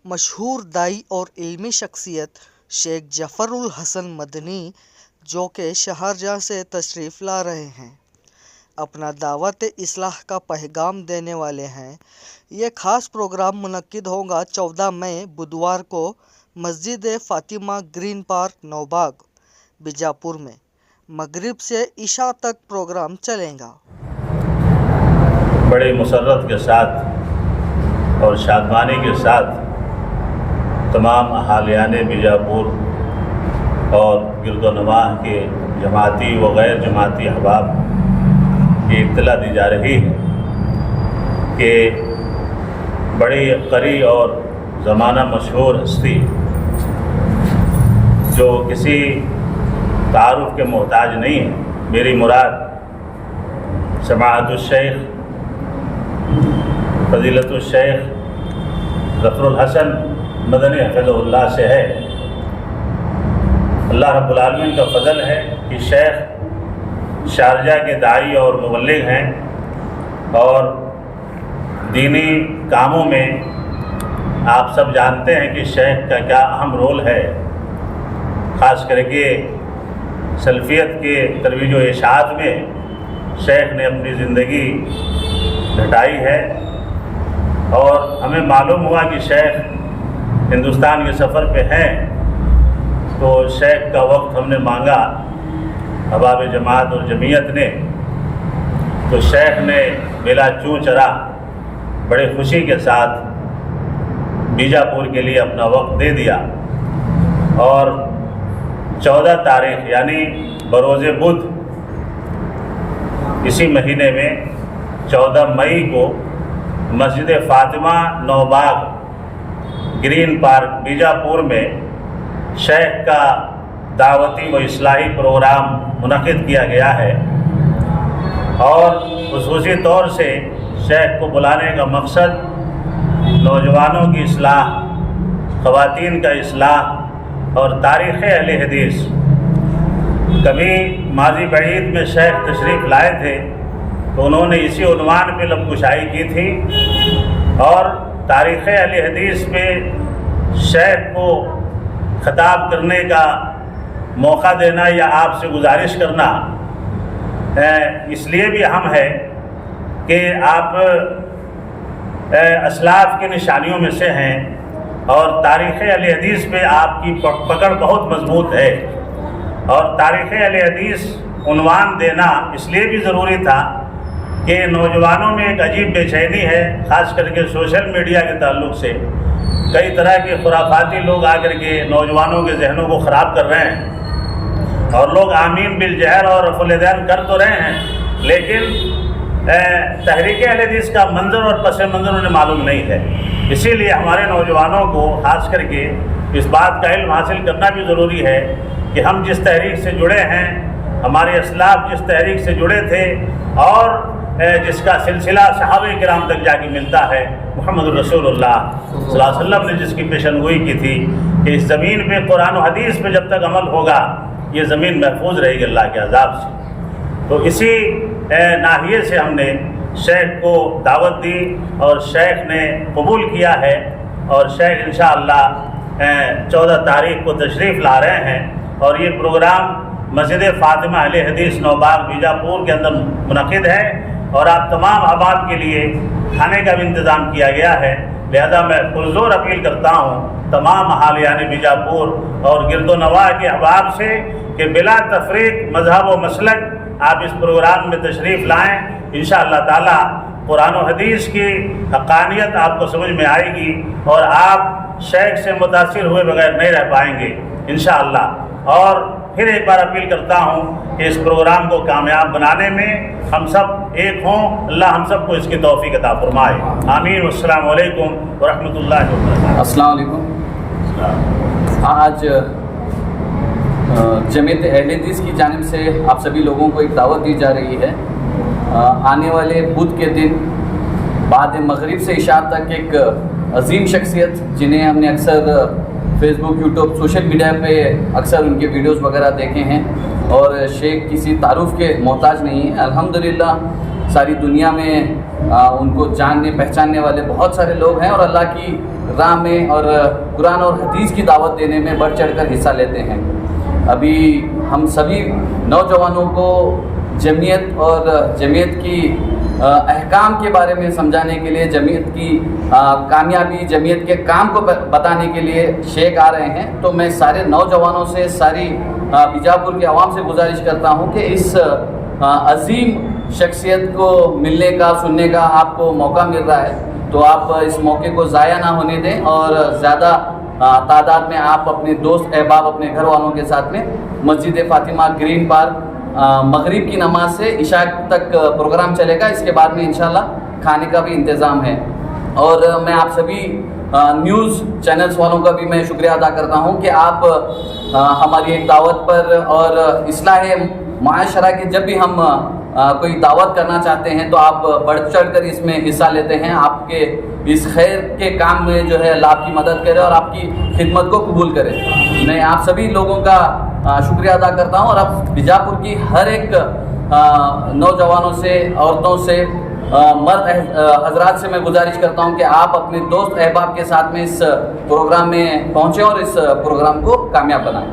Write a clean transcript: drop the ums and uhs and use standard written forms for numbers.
مشہور دائی اور علمی شخصیت شیخ جعفر الحسن مدنی جو کہ شارجہ سے تشریف لا رہے ہیں، اپنا دعوت اصلاح کا پیغام دینے والے ہیں۔ یہ خاص پروگرام منعقد ہوگا 14 مئی بدوار کو مسجد فاطمہ گرین پارک نوباغ بیجاپور میں۔ مغرب سے عشاء تک پروگرام چلے گا۔ بڑی مسرت کے ساتھ اور شادمانی کے ساتھ تمام اہالیان بیجاپور اور گرد و نواح کے جماعتی و غیر جماعتی احباب کی اطلاع دی جا رہی ہے کہ بڑی قری اور زمانہ مشہور ہستی جو کسی تعارف کے محتاج نہیں ہے، میری مراد سماحت الشیخ فضیلت الشیخ ظفر الحسن مدنی حفظہ اللہ سے ہے۔ اللہ رب العالمین کا فضل ہے کہ شیخ شارجہ کے داعی اور مبلغ ہیں اور دینی کاموں میں آپ سب جانتے ہیں کہ شیخ کا کیا اہم رول ہے، خاص کر کے سلفیت کے ترویج و اشاعت میں شیخ نے اپنی زندگی گھٹائی ہے۔ اور ہمیں معلوم ہوا کہ شیخ ہندوستان کے سفر پہ ہیں، تو شیخ کا وقت ہم نے مانگا احباب جماعت اور جمعیت نے، تو شیخ نے بلا چوں چرا بڑے خوشی کے ساتھ بیجاپور کے لیے اپنا وقت دے دیا، اور 14 تاریخ یعنی بروز بدھ اسی مہینے میں 14 مئی کو مسجد فاطمہ نوباغ گرین پارک بیجاپور میں شیخ کا دعوتی و اصلاحی پروگرام منعقد کیا گیا ہے۔ اور خصوصی طور سے شیخ کو بلانے کا مقصد نوجوانوں کی اصلاح، خواتین کا اصلاح اور تاریخ اہل حدیث۔ کبھی ماضی بعید میں شیخ تشریف لائے تھے تو انہوں نے اسی عنوان پہ لب کشائی کی تھی، اور تاریخ اہل حدیث پہ شیخ کو خطاب کرنے کا موقع دینا یا آپ سے گزارش کرنا اس لیے بھی اہم ہے کہ آپ اسلاف کی نشانیوں میں سے ہیں، اور تاریخ اہل حدیث پہ آپ کی پکڑ بہت مضبوط ہے، اور تاریخ اہل حدیث عنوان دینا اس لیے بھی ضروری تھا کہ نوجوانوں میں ایک عجیب بے چینی ہے، خاص کر کے سوشل میڈیا کے تعلق سے کئی طرح کے خرافاتی لوگ آ کر کے نوجوانوں کے ذہنوں کو خراب کر رہے ہیں، اور لوگ آمین بالجہر اور رفع الیدین کر تو رہے ہیں، لیکن تحریک اہل حدیث کا منظر اور پس منظر انہیں معلوم نہیں ہے۔ اسی لیے ہمارے نوجوانوں کو خاص کر کے اس بات کا علم حاصل کرنا بھی ضروری ہے کہ ہم جس تحریک سے جڑے ہیں، ہمارے اسلاف جس تحریک سے جڑے تھے، اور جس کا سلسلہ صحابہ کرام تک جا کے ملتا ہے، محمد رسول اللہ صلی اللہ علیہ وسلم نے جس کی پیشن گوئی کی تھی کہ اس زمین پہ قرآن و حدیث پہ جب تک عمل ہوگا یہ زمین محفوظ رہے گی اللہ کے عذاب سے۔ تو اسی ناحیے سے ہم نے شیخ کو دعوت دی اور شیخ نے قبول کیا ہے، اور شیخ انشاءاللہ 14 تاریخ کو تشریف لا رہے ہیں، اور یہ پروگرام مسجد فاطمہ اہل حدیث نوباغ بیجاپور کے اندر منعقد ہے، اور آپ تمام احباب کے لیے کھانے کا بھی انتظام کیا گیا ہے۔ لہذا میں پرزور اپیل کرتا ہوں تمام اہالیان بیجاپور اور گرد و نواح کے احباب سے کہ بلا تفریق مذہب و مسلک آپ اس پروگرام میں تشریف لائیں۔ انشاءاللہ تعالی قرآن و حدیث کی حقانیت آپ کو سمجھ میں آئے گی، اور آپ شیخ سے متاثر ہوئے بغیر نہیں رہ پائیں گے انشاءاللہ۔ اور پھر ایک بار اپیل کرتا ہوں کہ اس پروگرام کو کامیاب بنانے میں ہم سب ایک ہوں، اللہ ہم سب کو اس کی توفیق عطا فرمائے، آمین۔ والسلام علیکم ورحمۃ اللہ وبرکاتہ۔ السلام علیکم۔ آج جمعیت اہل حدیث کی جانب سے آپ سبھی لوگوں کو ایک دعوت دی جا رہی ہے۔ آنے والے بدھ کے دن بعد مغرب سے عشاء تک ایک عظیم شخصیت جنہیں ہم نے اکثر فیس بک، یوٹیوب، سوشل میڈیا پہ اکثر ان کے ویڈیوز وغیرہ دیکھے ہیں، اور شیخ کسی تعارف کے محتاج نہیں ہیں. الحمدللہ ساری دنیا میں ان کو جاننے پہچاننے والے بہت سارے لوگ ہیں اور اللہ کی راہ میں اور قرآن اور حدیث کی دعوت دینے میں بڑھ چڑھ کر حصہ لیتے ہیں. ابھی ہم سبھی نوجوانوں کو جمعیت اور جمعیت کی احکام کے بارے میں سمجھانے کے لیے، جمعیت کی کامیابی، جمعیت کے کام کو بتانے کے لیے شیخ آ رہے ہیں. تو میں سارے نوجوانوں سے، ساری بیجاپور کے عوام سے گزارش کرتا ہوں کہ اس عظیم شخصیت کو ملنے کا، سننے کا آپ کو موقع مل رہا ہے تو آپ اس موقع کو ضائع نہ ہونے دیں اور زیادہ تعداد میں آپ اپنے دوست احباب، اپنے گھر والوں کے ساتھ میں مسجد فاطمہ گرین پارک مغرب کی نماز سے عشاء تک پروگرام چلے گا. اس کے بعد میں انشاءاللہ کھانے کا بھی انتظام ہے. اور میں آپ سبھی نیوز چینلز والوں کا بھی میں شکریہ ادا کرتا ہوں کہ آپ ہماری ایک دعوت پر اور اصلاح معاشرہ کے جب بھی ہم کوئی دعوت کرنا چاہتے ہیں تو آپ بڑھ چڑھ کر اس میں حصہ لیتے ہیں. آپ کے اس خیر کے کام میں جو ہے اللہ آپ کی مدد کرے اور آپ کی خدمت کو قبول کرے. میں آپ سبھی لوگوں کا شکریہ ادا کرتا ہوں اور اب بیجاپور کی ہر ایک نوجوانوں سے، عورتوں سے، مرد حضرات سے میں گزارش کرتا ہوں کہ آپ اپنے دوست احباب کے ساتھ میں اس پروگرام میں پہنچیں اور اس پروگرام کو کامیاب بنائیں.